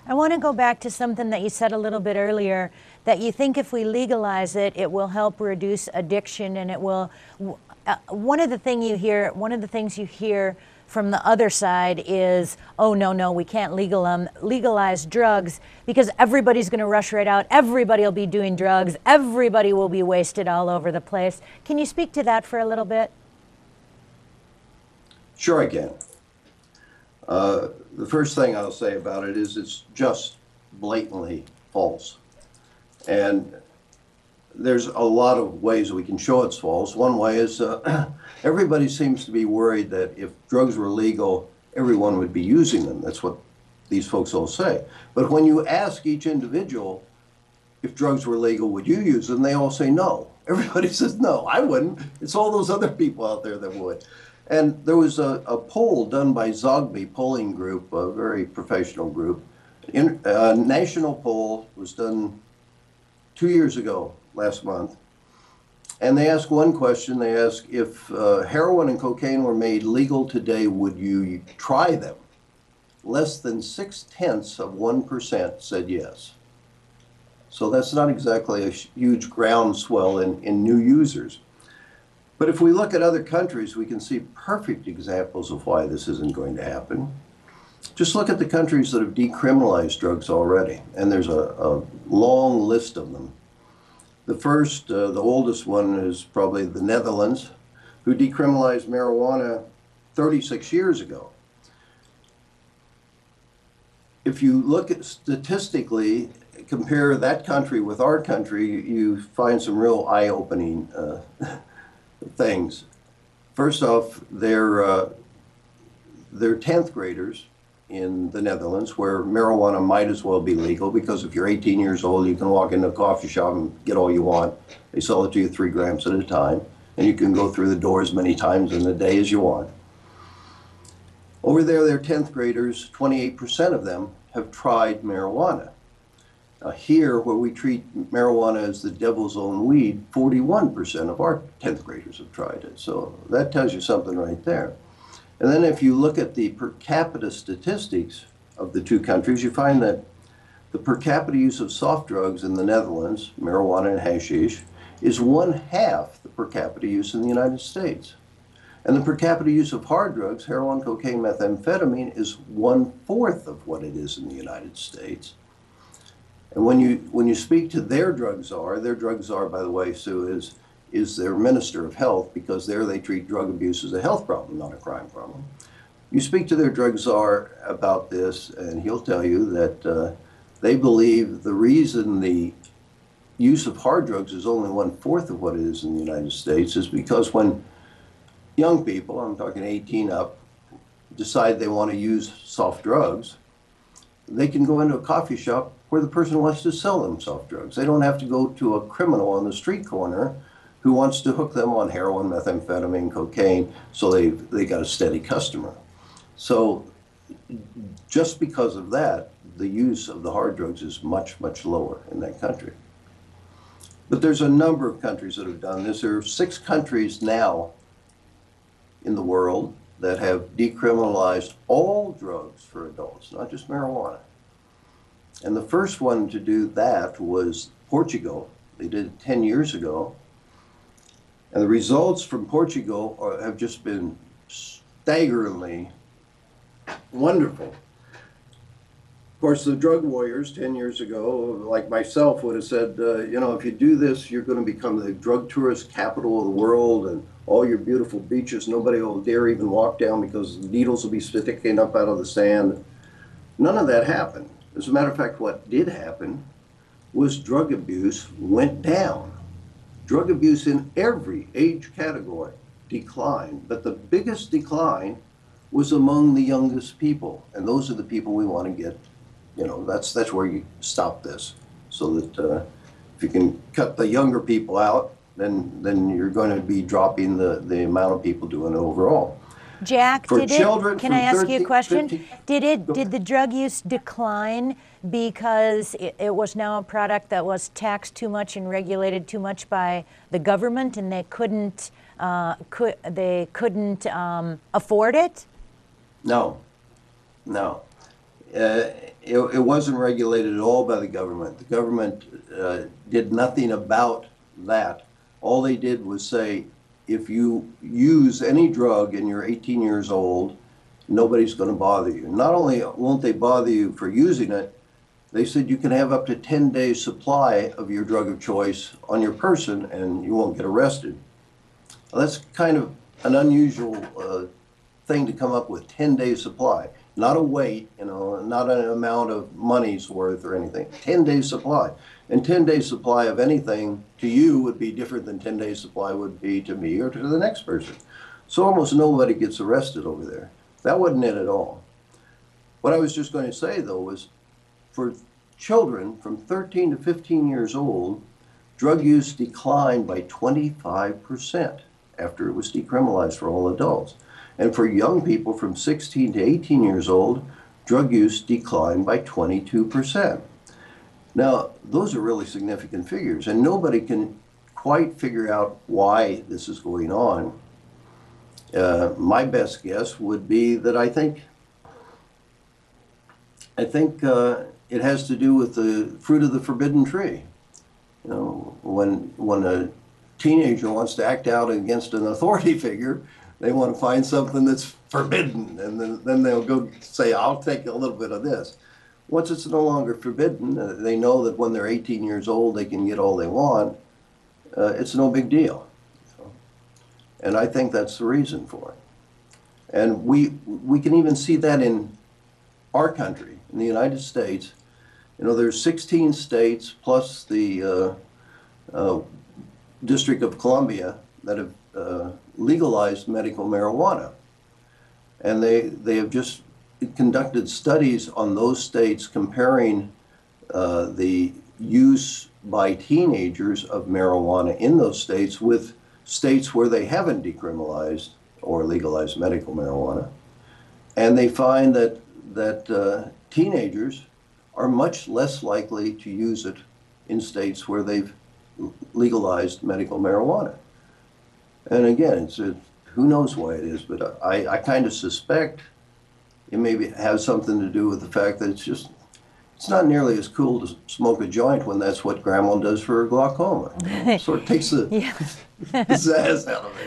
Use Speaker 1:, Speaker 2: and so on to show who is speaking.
Speaker 1: I want to go back to something that you said a little bit earlier, that you think if we legalize it, it will help reduce addiction, and it will. One of the things you hear from the other side is, oh no, we can't legalize drugs because everybody's going to rush right out. Everybody will be doing drugs. Everybody will be wasted all over the place. Can you speak to that for a little bit?
Speaker 2: Sure, I can. The first thing I'll say about it is it's just blatantly false. And there's a lot of ways we can show it's false. One way is everybody seems to be worried that if drugs were legal, everyone would be using them. That's what these folks all say. But when you ask each individual if drugs were legal, would you use them? They all say no. Everybody says, no, I wouldn't. It's all those other people out there that would. And there was a poll done by Zogby Polling Group, a very professional group. A national poll was done 2 years ago, last month. And they asked one question. They asked, if heroin and cocaine were made legal today, would you try them? Less than 0.6% said yes. So that's not exactly a huge groundswell in new users. But if we look at other countries, we can see perfect examples of why this isn't going to happen. Just look at the countries that have decriminalized drugs already, and there's a long list of them. The first, the oldest one is probably the Netherlands, who decriminalized marijuana 36 years ago. If you look at statistically, compare that country with our country, you find some real eye-opening things. First off, they're 10th graders in the Netherlands, where marijuana might as well be legal, because if you're 18 years old, you can walk into a coffee shop and get all you want. They sell it to you 3 grams at a time, and you can go through the door as many times in a day as you want. Over there, they're 10th graders, 28% of them have tried marijuana. Now here, where we treat marijuana as the devil's own weed, 41% of our 10th graders have tried it. So that tells you something right there. And then if you look at the per capita statistics of the two countries, you find that the per capita use of soft drugs in the Netherlands, marijuana and hashish, is 1/2 the per capita use in the United States. And the per capita use of hard drugs, heroin, cocaine, methamphetamine, is 1/4 of what it is in the United States. And when you speak to their drug czar, by the way, Sue, is their minister of health, because there they treat drug abuse as a health problem, not a crime problem. You speak to their drug czar about this, and he'll tell you that they believe the reason the use of hard drugs is only 1/4 of what it is in the United States is because when young people, I'm talking 18 up, decide they want to use soft drugs, they can go into a coffee shop where the person wants to sell them soft drugs. They don't have to go to a criminal on the street corner who wants to hook them on heroin, methamphetamine, cocaine, so they got a steady customer. So just because of that, the use of the hard drugs is much, much lower in that country. But there's a number of countries that have done this. There are 6 countries now in the world that have decriminalized all drugs for adults, not just marijuana. And the first one to do that was Portugal. They did it 10 years ago. And the results from Portugal have just been staggeringly wonderful. Of course, the drug warriors 10 years ago, like myself, would have said, you know, if you do this, you're going to become the drug tourist capital of the world, and all your beautiful beaches, nobody will dare even walk down because needles will be sticking up out of the sand. None of that happened. As a matter of fact, what did happen was drug abuse went down. Drug abuse in every age category declined, but the biggest decline was among the youngest people, and those are the people we want to get. You know, that's where you stop this, so that if you can cut the younger people out, then you're going to be dropping the amount of people doing it overall.
Speaker 1: Jack,
Speaker 2: can
Speaker 1: I ask you a question? 15, did the drug use decline because it was now a product that was taxed too much and regulated too much by the government, and they couldn't afford it?
Speaker 2: No. it wasn't regulated at all by the government. The government did nothing about that. All they did was say, if you use any drug and you're 18 years old, nobody's going to bother you. Not only won't they bother you for using it, they said you can have up to 10 days supply of your drug of choice on your person and you won't get arrested. Well, that's kind of an unusual thing to come up with, 10 days supply. Not a weight, you know, not an amount of money's worth or anything. 10 days supply. And 10 days supply of anything to you would be different than 10 days supply would be to me or to the next person. So almost nobody gets arrested over there. That wasn't it at all. What I was just going to say, though, was for children from 13 to 15 years old, drug use declined by 25% after it was decriminalized for all adults. And for young people from 16 to 18 years old, drug use declined by 22%. Now, those are really significant figures, and nobody can quite figure out why this is going on. My best guess would be that I think it has to do with the fruit of the forbidden tree. You know, when a teenager wants to act out against an authority figure, they want to find something that's forbidden, and then they'll go say, I'll take a little bit of this. Once it's no longer forbidden, they know that when they're 18 years old, they can get all they want. It's no big deal. And I think that's the reason for it. And we can even see that in our country, in the United States. You know, there's 16 states plus the District of Columbia that have legalized medical marijuana. And they have just conducted studies on those states comparing the use by teenagers of marijuana in those states with states where they haven't decriminalized or legalized medical marijuana. And they find that teenagers are much less likely to use it in states where they've legalized medical marijuana. And again, who knows why it is, but I kind of suspect it maybe has something to do with the fact that it's not nearly as cool to smoke a joint when that's what grandma does for her glaucoma. Sort of takes the pizzazz out of it.